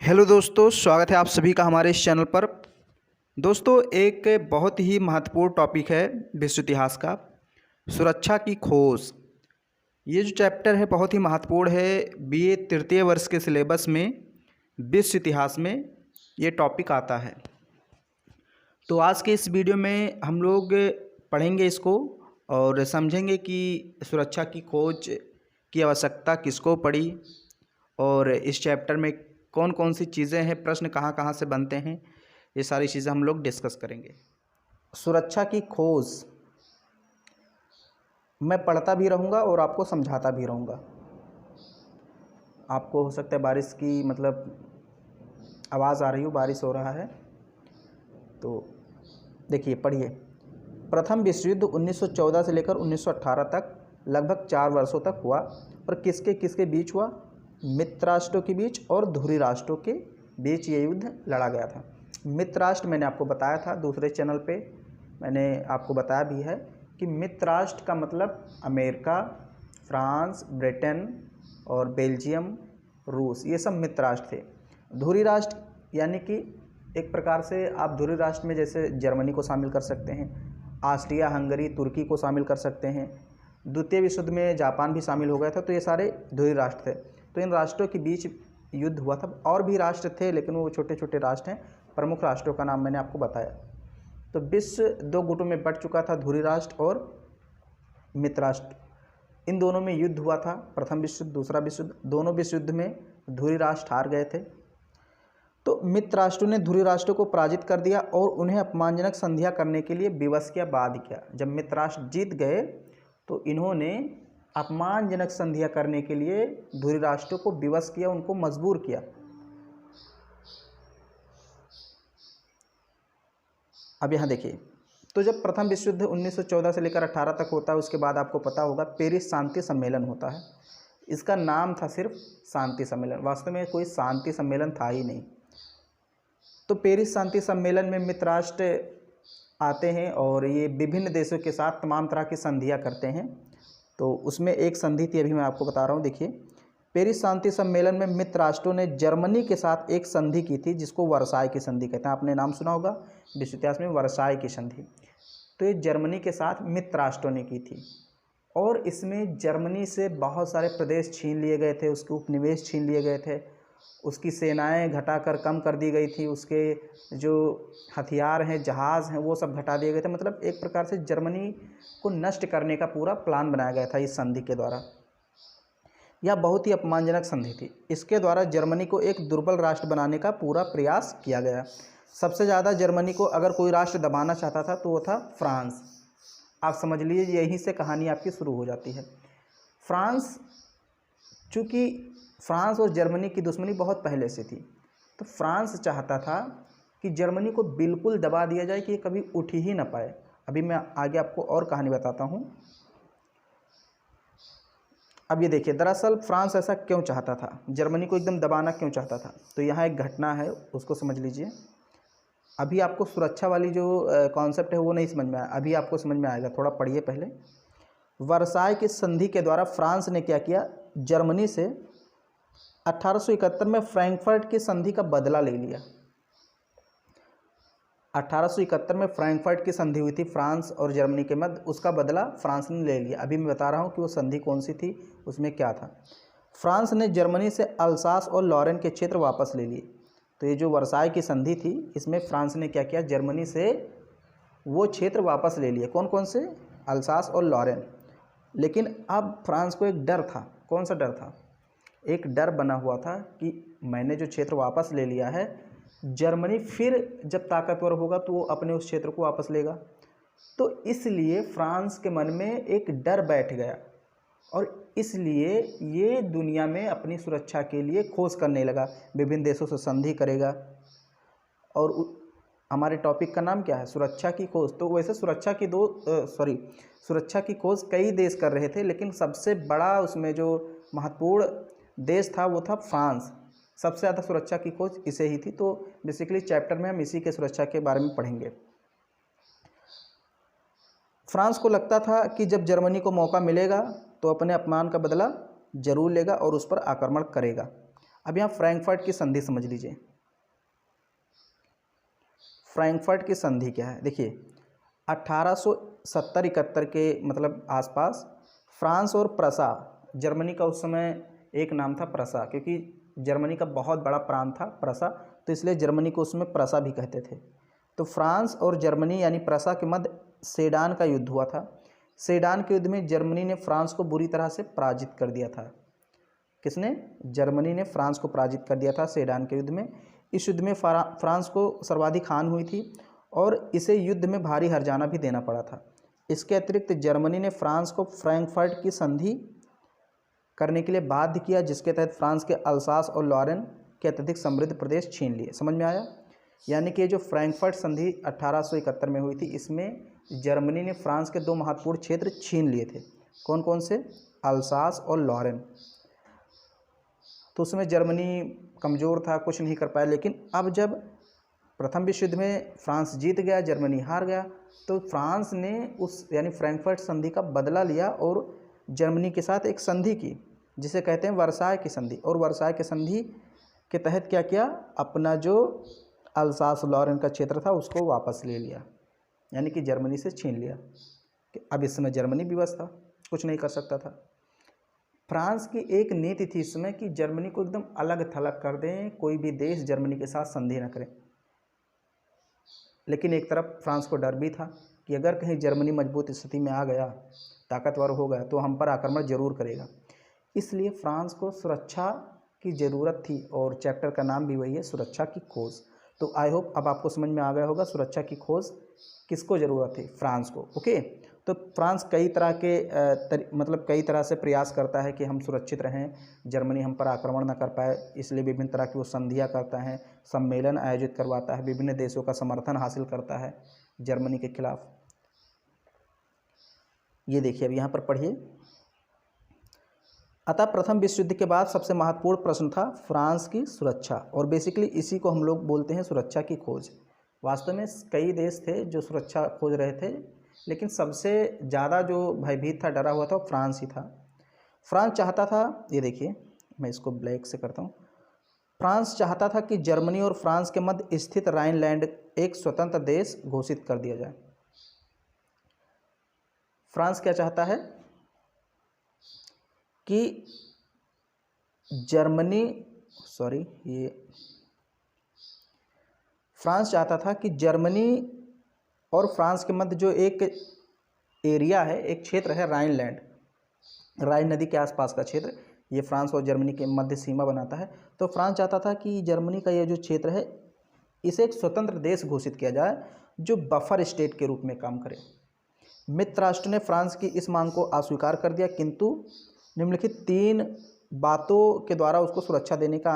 Hello दोस्तों, स्वागत है आप सभी का हमारे इस चैनल पर। दोस्तों, एक बहुत ही महत्वपूर्ण टॉपिक है विश्व इतिहास का, सुरक्षा की खोज। ये जो चैप्टर है बहुत ही महत्वपूर्ण है। बीए तृतीय वर्ष के सिलेबस में विश्व इतिहास में ये टॉपिक आता है। तो आज के इस वीडियो में हम लोग पढ़ेंगे इसको और समझेंगे कि सुरक्षा की खोज की आवश्यकता किसको पड़ी और इस चैप्टर में कौन कौन सी चीज़ें हैं, प्रश्न कहाँ कहाँ से बनते हैं, ये सारी चीज़ें हम लोग डिस्कस करेंगे। सुरक्षा की खोज मैं पढ़ता भी रहूँगा और आपको समझाता भी रहूँगा। आपको हो सकता है बारिश की आवाज़ आ रही हो, बारिश हो रहा है। तो देखिए, पढ़िए। प्रथम विश्व युद्ध 1914 से लेकर 1918 तक लगभग 4 वर्षों तक हुआ और किसके किसके बीच हुआ? मित्र राष्ट्रों के बीच और धुरी राष्ट्रों के बीच ये युद्ध लड़ा गया था। मित्र राष्ट्र मैंने आपको बताया था, दूसरे चैनल पे मैंने आपको बताया भी है कि मित्र राष्ट्र का मतलब अमेरिका, फ्रांस, ब्रिटेन और बेल्जियम, रूस, ये सब मित्र राष्ट्र थे। धुरी राष्ट्र यानी कि एक प्रकार से आप धुरी राष्ट्र में जैसे जर्मनी को शामिल कर सकते हैं, ऑस्ट्रिया, हंगरी, तुर्की को शामिल कर सकते हैं। द्वितीय विश्व युद्ध में जापान भी शामिल हो गया था। तो ये सारे धुरी राष्ट्र थे। तो इन राष्ट्रों के बीच युद्ध हुआ था। और भी राष्ट्र थे लेकिन वो छोटे छोटे राष्ट्र हैं। प्रमुख राष्ट्रों का नाम मैंने आपको बताया। तो विश्व 2 गुटों में बंट चुका था, धुरी राष्ट्र और मित्र राष्ट्र। इन दोनों में युद्ध हुआ था, प्रथम विश्व युद्ध, दूसरा विश्व युद्ध। दोनों विश्व युद्ध में धुरी राष्ट्र हार गए थे। तो मित्र राष्ट्रों ने धुरी राष्ट्रों को पराजित कर दिया और उन्हें अपमानजनक संधियां करने के लिए विवश किया, बाध्य किया। जब मित्र राष्ट्र जीत गए तो इन्होंने अपमानजनक संधियां करने के लिए धुरी राष्ट्रों को विवश किया, उनको मजबूर किया। अब यहाँ देखिए, तो जब प्रथम विश्व युद्ध 1914 से लेकर 18 तक होता है, उसके बाद आपको पता होगा पेरिस शांति सम्मेलन होता है। इसका नाम था सिर्फ शांति सम्मेलन, वास्तव में कोई शांति सम्मेलन था ही नहीं। तो पेरिस शांति सम्मेलन में मित्र राष्ट्र आते हैं और ये विभिन्न देशों के साथ तमाम तरह की संधियां करते हैं। तो उसमें एक संधि थी, अभी मैं आपको बता रहा हूँ। देखिए, पेरिस शांति सम्मेलन में मित्र राष्ट्रों ने जर्मनी के साथ एक संधि की थी जिसको वर्साई की संधि कहते हैं। आपने नाम सुना होगा विश्व इतिहास में, वर्साई की संधि। तो ये जर्मनी के साथ मित्र राष्ट्रों ने की थी और इसमें जर्मनी से बहुत सारे प्रदेश छीन लिए गए थे, उसके उपनिवेश छीन लिए गए थे, उसकी सेनाएं घटाकर कम कर दी गई थी, उसके जो हथियार हैं, जहाज़ हैं, वो सब घटा दिए गए थे। मतलब एक प्रकार से जर्मनी को नष्ट करने का पूरा प्लान बनाया गया था इस संधि के द्वारा। यह बहुत ही अपमानजनक संधि थी। इसके द्वारा जर्मनी को एक दुर्बल राष्ट्र बनाने का पूरा प्रयास किया गया। सबसे ज़्यादा जर्मनी को अगर कोई राष्ट्र दबाना चाहता था तो वो था फ्रांस। आप समझ लीजिए, यहीं से कहानी आपकी शुरू हो जाती है। फ्रांस, चूँकि फ्रांस और जर्मनी की दुश्मनी बहुत पहले से थी, तो फ्रांस चाहता था कि जर्मनी को बिल्कुल दबा दिया जाए कि ये कभी उठ ही ना पाए। अभी मैं आगे आपको और कहानी बताता हूँ। अब ये देखिए, दरअसल फ्रांस ऐसा क्यों चाहता था, जर्मनी को एकदम दबाना क्यों चाहता था। तो यहाँ एक घटना है, उसको समझ लीजिए। अभी आपको सुरक्षा वाली जो कॉन्सेप्ट है वो नहीं समझ में आया, अभी आपको समझ में आएगा, थोड़ा पढ़िए पहले। वर्साई की संधि के द्वारा फ्रांस ने क्या किया, जर्मनी से 1871 में फ्रैंकफर्ट की संधि का बदला ले लिया। 1871 में फ्रैंकफर्ट की संधि हुई थी फ्रांस और जर्मनी के मध्य, उसका बदला फ्रांस ने ले लिया। अभी मैं बता रहा हूँ कि वो संधि कौन सी थी, उसमें क्या था। फ्रांस ने जर्मनी से अल्सास और लॉरेन के क्षेत्र वापस ले लिए। तो ये जो वर्साई की संधि थी, इसमें फ्रांस ने क्या किया, जर्मनी से वो क्षेत्र वापस ले लिए। कौन कौन से? अल्सास और लॉरेन। लेकिन अब फ्रांस को एक डर था। कौन सा डर था? एक डर बना हुआ था कि मैंने जो क्षेत्र वापस ले लिया है, जर्मनी फिर जब ताकतवर होगा तो वो अपने उस क्षेत्र को वापस लेगा। तो इसलिए फ्रांस के मन में एक डर बैठ गया और इसलिए ये दुनिया में अपनी सुरक्षा के लिए खोज करने लगा, विभिन्न देशों से संधि करेगा। और हमारे टॉपिक का नाम क्या है? सुरक्षा की खोज। तो वैसे सुरक्षा की खोज कई देश कर रहे थे, लेकिन सबसे बड़ा उसमें जो महत्वपूर्ण देश था वो था फ्रांस। सबसे ज़्यादा सुरक्षा की खोज इसे ही थी। तो बेसिकली चैप्टर में हम इसी के सुरक्षा के बारे में पढ़ेंगे। फ्रांस को लगता था कि जब जर्मनी को मौका मिलेगा तो अपने अपमान का बदला जरूर लेगा और उस पर आक्रमण करेगा। अब यहाँ फ्रैंकफर्ट की संधि समझ लीजिए। फ्रैंकफर्ट की संधि क्या है, देखिए 1870-71 के मतलब आसपास फ्रांस और प्रसा, जर्मनी का उस समय एक नाम था प्रसा, क्योंकि जर्मनी का बहुत बड़ा प्रांत था प्रसा, तो इसलिए जर्मनी को उसमें प्रसा भी कहते थे। तो फ्रांस और जर्मनी यानी प्रसा के मध्य सेडान का युद्ध हुआ था। सेडान के युद्ध में जर्मनी ने फ्रांस को बुरी तरह से पराजित कर दिया था। किसने? जर्मनी ने फ्रांस को पराजित कर दिया था सेडान के युद्ध में। इस युद्ध में फ्रांस को सर्वाधिक हानि हुई थी और इसे युद्ध में भारी हर्जाना भी देना पड़ा था। इसके अतिरिक्त जर्मनी ने फ्रांस को फ्रैंकफर्ट की संधि करने के लिए बाध्य किया, जिसके तहत फ्रांस के अल्सास और लॉरेन के अत्यधिक समृद्ध प्रदेश छीन लिए। समझ में आया? यानी कि जो फ्रैंकफर्ट संधि 1871 में हुई थी, इसमें जर्मनी ने फ्रांस के 2 महत्वपूर्ण क्षेत्र छीन लिए थे। कौन कौन से? अल्सास और लॉरेन। तो उसमें जर्मनी कमज़ोर था, कुछ नहीं कर पाया। लेकिन अब जब प्रथम विश्व युद्ध में फ्रांस जीत गया, जर्मनी हार गया, तो फ्रांस ने उस यानी फ्रैंकफर्ट संधि का बदला लिया और जर्मनी के साथ एक संधि की, जिसे कहते हैं वर्साय की संधि। और वर्साय की संधि के तहत क्या किया? अपना जो अल्सास लॉरेन का क्षेत्र था उसको वापस ले लिया, यानी कि जर्मनी से छीन लिया। कि अब इस समय जर्मनी विवश था, कुछ नहीं कर सकता था। फ्रांस की एक नीति थी इस समय कि जर्मनी को एकदम अलग थलग कर दें, कोई भी देश जर्मनी के साथ संधि न करे। लेकिन एक तरफ फ्रांस को डर भी था कि अगर कहीं जर्मनी मजबूत स्थिति में आ गया, ताकतवर हो गया, तो हम पर आक्रमण जरूर करेगा। इसलिए फ्रांस को सुरक्षा की ज़रूरत थी और चैप्टर का नाम भी वही है, सुरक्षा की खोज। तो आई होप अब आपको समझ में आ गया होगा सुरक्षा की खोज किसको ज़रूरत थी? फ्रांस को। ओके, तो फ्रांस कई तरह के मतलब कई तरह से प्रयास करता है कि हम सुरक्षित रहें, जर्मनी हम पर आक्रमण न कर पाए, इसलिए विभिन्न तरह की वो संधियाँ करता है, सम्मेलन आयोजित करवाता है, विभिन्न देशों का समर्थन हासिल करता है जर्मनी के खिलाफ। ये देखिए अब यहाँ पर पढ़िए। अतः प्रथम विश्व युद्ध के बाद सबसे महत्वपूर्ण प्रश्न था फ्रांस की सुरक्षा, और बेसिकली इसी को हम लोग बोलते हैं सुरक्षा की खोज। वास्तव में कई देश थे जो सुरक्षा खोज रहे थे, लेकिन सबसे ज़्यादा जो भयभीत था, डरा हुआ था, वो फ्रांस ही था। फ्रांस चाहता था, ये देखिए मैं इसको ब्लैक से करता हूँ, फ्रांस चाहता था कि जर्मनी और फ्रांस के मध्य स्थित राइनलैंड एक स्वतंत्र देश घोषित कर दिया जाए। फ्रांस क्या चाहता है कि फ्रांस चाहता था कि जर्मनी और फ्रांस के मध्य जो एक एरिया है, एक क्षेत्र है राइनलैंड, राइन नदी के आसपास का क्षेत्र, ये फ्रांस और जर्मनी के मध्य सीमा बनाता है। तो फ्रांस चाहता था कि जर्मनी का ये जो क्षेत्र है, इसे एक स्वतंत्र देश घोषित किया जाए जो बफर स्टेट के रूप में काम करे। मित्र राष्ट्र ने फ्रांस की इस मांग को अस्वीकार कर दिया, किंतु निम्नलिखित 3 बातों के द्वारा उसको सुरक्षा देने का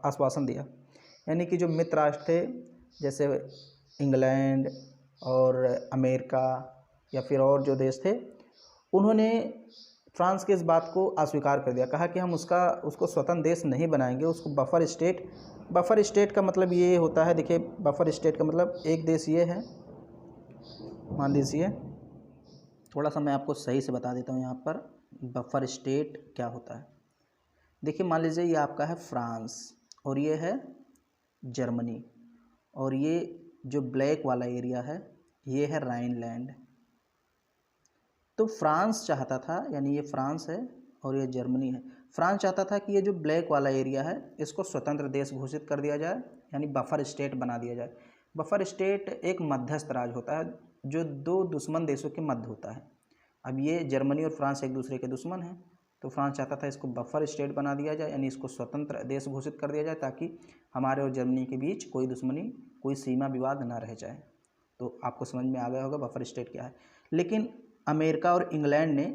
आश्वासन दिया। यानी कि जो मित्र राष्ट्र थे, जैसे इंग्लैंड और अमेरिका या फिर और जो देश थे, उन्होंने फ्रांस की इस बात को अस्वीकार कर दिया। कहा कि हम उसको स्वतंत्र देश नहीं बनाएंगे, उसको बफर स्टेट का मतलब ये होता है, देखिए बफर स्टेट का मतलब एक देश ये है, मान लीजिए, थोड़ा सा मैं आपको सही से बता देता हूँ यहाँ पर बफर स्टेट क्या होता है। देखिए मान लीजिए ये आपका है फ्रांस और ये है जर्मनी, और ये जो ब्लैक वाला एरिया है ये है राइनलैंड। तो फ्रांस चाहता था, यानी ये फ्रांस है और ये जर्मनी है, फ्रांस चाहता था कि ये जो ब्लैक वाला एरिया है इसको स्वतंत्र देश घोषित कर दिया जाए, यानी बफर स्टेट बना दिया जाए। बफर स्टेट एक मध्यस्थ राज होता है जो 2 दुश्मन देशों के मध्य होता है। अब ये जर्मनी और फ्रांस एक दूसरे के दुश्मन हैं, तो फ्रांस चाहता था इसको बफर स्टेट बना दिया जाए, यानी इसको स्वतंत्र देश घोषित कर दिया जाए, ताकि हमारे और जर्मनी के बीच कोई दुश्मनी, कोई सीमा विवाद ना रह जाए। तो आपको समझ में आ गया होगा बफर स्टेट क्या है। लेकिन अमेरिका और इंग्लैंड ने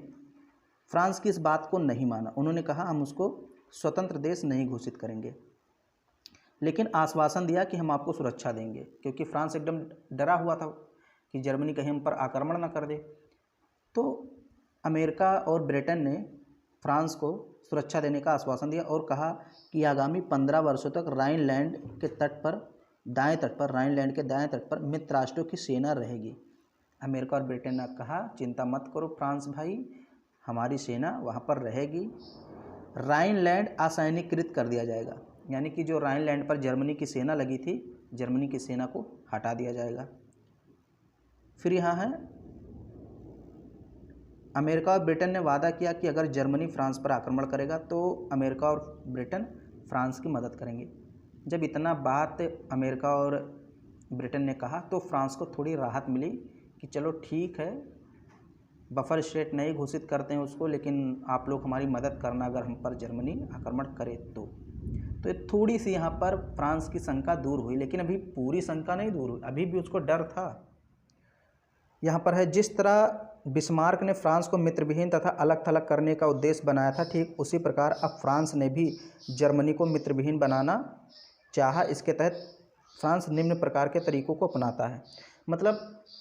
फ्रांस की इस बात को नहीं माना। उन्होंने कहा हम उसको स्वतंत्र देश नहीं घोषित करेंगे, लेकिन आश्वासन दिया कि हम आपको सुरक्षा देंगे, क्योंकि फ्रांस एकदम डरा हुआ था कि जर्मनी कहीं हम पर आक्रमण न कर दे। तो अमेरिका और ब्रिटेन ने फ्रांस को सुरक्षा देने का आश्वासन दिया और कहा कि आगामी 15 वर्षों तक राइनलैंड के तट पर, राइनलैंड के दाएं तट पर मित्र राष्ट्रों की सेना रहेगी। अमेरिका और ब्रिटेन ने कहा चिंता मत करो फ्रांस भाई, हमारी सेना वहाँ पर रहेगी, राइनलैंड असैनिकीकृत कर दिया जाएगा। यानी कि जो राइनलैंड पर जर्मनी की सेना लगी थी, जर्मनी की सेना को हटा दिया जाएगा। फिर यहाँ है अमेरिका और ब्रिटेन ने वादा किया कि अगर जर्मनी फ्रांस पर आक्रमण करेगा तो अमेरिका और ब्रिटेन फ्रांस की मदद करेंगे। जब इतना बात अमेरिका और ब्रिटेन ने कहा तो फ्रांस को थोड़ी राहत मिली कि चलो ठीक है, बफर स्टेट नहीं घोषित करते हैं उसको, लेकिन आप लोग हमारी मदद करना अगर हम पर जर्मनी आक्रमण करे तो ये थोड़ी सी यहाँ पर फ्रांस की शंका दूर हुई, लेकिन अभी पूरी शंका नहीं दूर हुई, अभी भी उसको डर था। यहाँ पर है जिस तरह बिस्मार्क ने फ्रांस को मित्रविहीन तथा अलग थलग करने का उद्देश्य बनाया था, ठीक उसी प्रकार अब फ्रांस ने भी जर्मनी को मित्रविहीन बनाना चाहा। इसके तहत फ्रांस निम्न प्रकार के तरीकों को अपनाता है। मतलब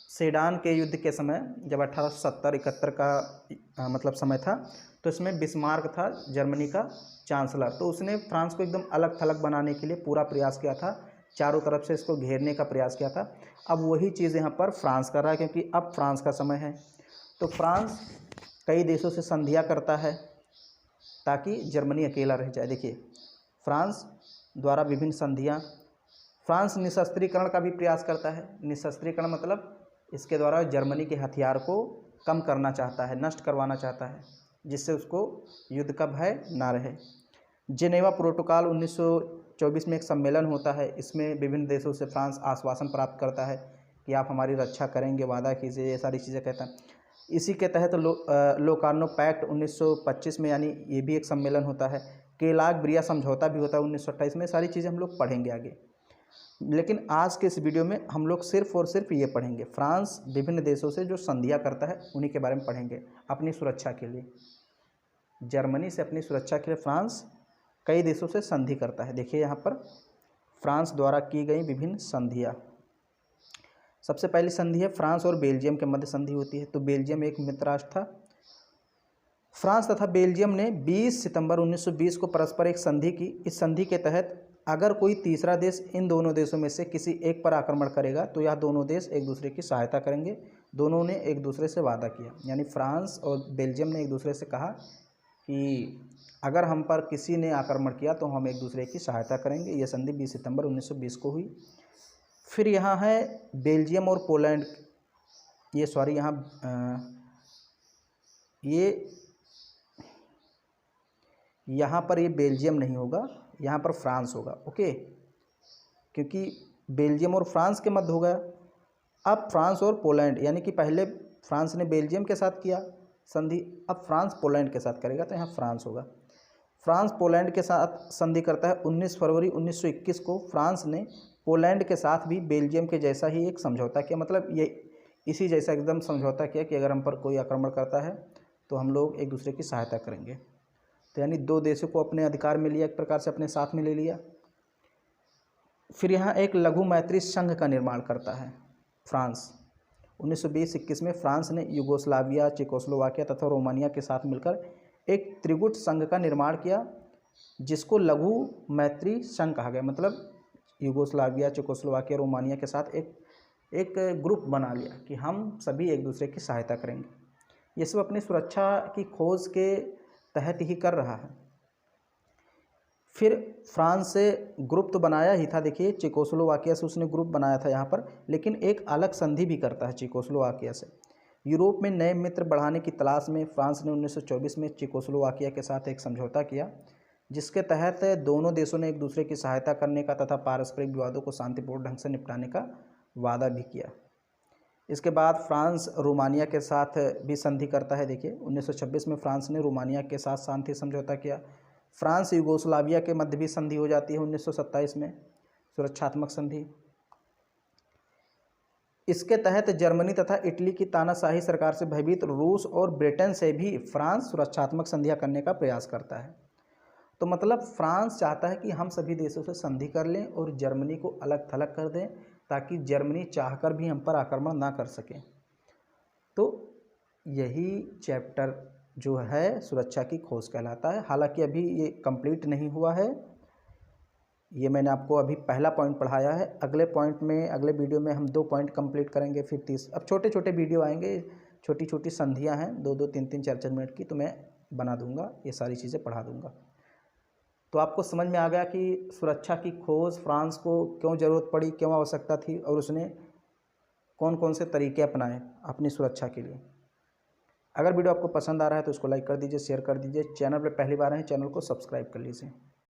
सेडान के युद्ध के समय जब 1870-71 का मतलब समय था, तो इसमें बिस्मार्क था जर्मनी का चांसलर, तो उसने फ्रांस को एकदम अलग थलग बनाने के लिए पूरा प्रयास किया था, चारों तरफ से इसको घेरने का प्रयास किया था। अब वही चीज़ यहाँ पर फ्रांस कर रहा है, क्योंकि अब फ्रांस का समय है। तो फ्रांस कई देशों से संधियाँ करता है ताकि जर्मनी अकेला रह जाए। देखिए, फ्रांस द्वारा विभिन्न संधियाँ, फ्रांस निशस्त्रीकरण का भी प्रयास करता है। निशस्त्रीकरण मतलब इसके द्वारा जर्मनी के हथियार को कम करना चाहता है, नष्ट करवाना चाहता है, जिससे उसको युद्ध का भय ना रहे। जेनेवा प्रोटोकॉल 1924 में एक सम्मेलन होता है, इसमें विभिन्न देशों से फ्रांस आश्वासन प्राप्त करता है कि आप हमारी रक्षा करेंगे, वादा कीजिए, ये सारी चीज़ें कहता है। इसी के तहत लोकार्नो पैक्ट 1925 में, यानी ये भी एक सम्मेलन होता है। केलाग ब्रिया समझौता भी होता है 1928 में। सारी चीज़ें हम लोग पढ़ेंगे आगे, लेकिन आज के इस वीडियो में हम लोग सिर्फ और सिर्फ ये पढ़ेंगे, फ्रांस विभिन्न देशों से जो संधियाँ करता है उन्हीं के बारे में पढ़ेंगे अपनी सुरक्षा के लिए। जर्मनी से अपनी सुरक्षा के लिए फ्रांस कई देशों से संधि करता है। देखिए यहाँ पर फ्रांस द्वारा की गई विभिन्न संधियाँ। सबसे पहली संधि है फ्रांस और बेल्जियम के मध्य संधि होती है। तो बेल्जियम एक मित्र राष्ट्र था। फ्रांस तथा बेल्जियम ने 20 सितंबर 1920 को परस्पर एक संधि की। इस संधि के तहत अगर कोई तीसरा देश इन दोनों देशों में से किसी एक पर आक्रमण करेगा तो यह दोनों देश एक दूसरे की सहायता करेंगे। दोनों ने एक दूसरे से वादा किया, यानी फ्रांस और बेल्जियम ने एक दूसरे से कहा कि अगर हम पर किसी ने आक्रमण किया तो हम एक दूसरे की सहायता करेंगे। यह संधि 20 सितंबर 1920 को हुई। फिर यहाँ है बेल्जियम और पोलैंड, यहाँ पर ये बेल्जियम नहीं होगा, यहाँ पर फ्रांस होगा, ओके, क्योंकि बेल्जियम और फ्रांस के मध्य होगा। अब फ्रांस और पोलैंड, यानी कि पहले फ्रांस ने बेल्जियम के साथ किया संधि, अब फ्रांस पोलैंड के साथ करेगा, तो यहाँ फ्रांस होगा। फ्रांस पोलैंड के साथ संधि करता है। 19 फरवरी 1921 को फ्रांस ने पोलैंड के साथ भी बेल्जियम के जैसा ही एक समझौता किया, मतलब ये इसी जैसा एकदम समझौता किया कि अगर हम पर कोई आक्रमण करता है तो हम लोग एक दूसरे की सहायता करेंगे। तो यानी दो देशों को अपने अधिकार में लिया, एक प्रकार से अपने साथ में ले लिया। फिर यहाँ एक लघु मैत्री संघ का निर्माण करता है फ्रांस। 1920-21 में फ्रांस ने यूगोस्लाविया, चेकोस्लोवाकिया तथा रोमानिया के साथ मिलकर एक त्रिगुट संघ का निर्माण किया, जिसको लघु मैत्री संघ कहा गया। मतलब यूगोस्लाविया, चेकोस्लोवाकिया, रोमानिया के साथ एक ग्रुप बना लिया कि हम सभी एक दूसरे की सहायता करेंगे। ये सब अपनी सुरक्षा की खोज के तहत ही कर रहा है। फिर फ्रांस से ग्रुप तो बनाया ही था, देखिए चेकोस्लोवाकिया से उसने ग्रुप बनाया था यहाँ पर, लेकिन एक अलग संधि भी करता है चेकोस्लोवाकिया से। यूरोप में नए मित्र बढ़ाने की तलाश में फ्रांस ने 1924 में चेकोस्लोवाकिया के साथ एक समझौता किया, जिसके तहत दोनों देशों ने एक दूसरे की सहायता करने का तथा पारस्परिक विवादों को शांतिपूर्ण ढंग से निपटाने का वादा भी किया। इसके बाद फ्रांस रोमानिया के साथ भी संधि करता है। देखिए 1926 में फ्रांस ने रोमानिया के साथ शांति समझौता किया। फ्रांस यूगोस्लाविया के मध्य भी संधि हो जाती है 1927 में, सुरक्षात्मक संधि। इसके तहत जर्मनी तथा इटली की तानाशाही सरकार से भयभीत रूस और ब्रिटेन से भी फ्रांस सुरक्षात्मक संधियां करने का प्रयास करता है। तो मतलब फ्रांस चाहता है कि हम सभी देशों से संधि कर लें और जर्मनी को अलग थलग कर दें, ताकि जर्मनी चाहकर भी हम पर आक्रमण ना कर सके। तो यही चैप्टर जो है सुरक्षा की खोज कहलाता है। हालांकि अभी ये कंप्लीट नहीं हुआ है, ये मैंने आपको अभी पहला पॉइंट पढ़ाया है। अगले पॉइंट में, अगले वीडियो में हम 2 पॉइंट कंप्लीट करेंगे, फिर 30। अब छोटे छोटे वीडियो आएंगे, छोटी छोटी संधियां हैं 2-2, 3-3, 4-4 मिनट की, तो मैं बना दूंगा, ये सारी चीज़ें पढ़ा दूंगा। तो आपको समझ में आ गया कि सुरक्षा की खोज फ्रांस को क्यों ज़रूरत पड़ी, क्यों आवश्यकता थी, और उसने कौन कौन से तरीके अपनाए अपनी सुरक्षा के लिए। अगर वीडियो आपको पसंद आ रहा है तो उसको लाइक कर दीजिए, शेयर कर दीजिए। चैनल पर पहली बार हैं, चैनल को सब्सक्राइब कर लीजिए।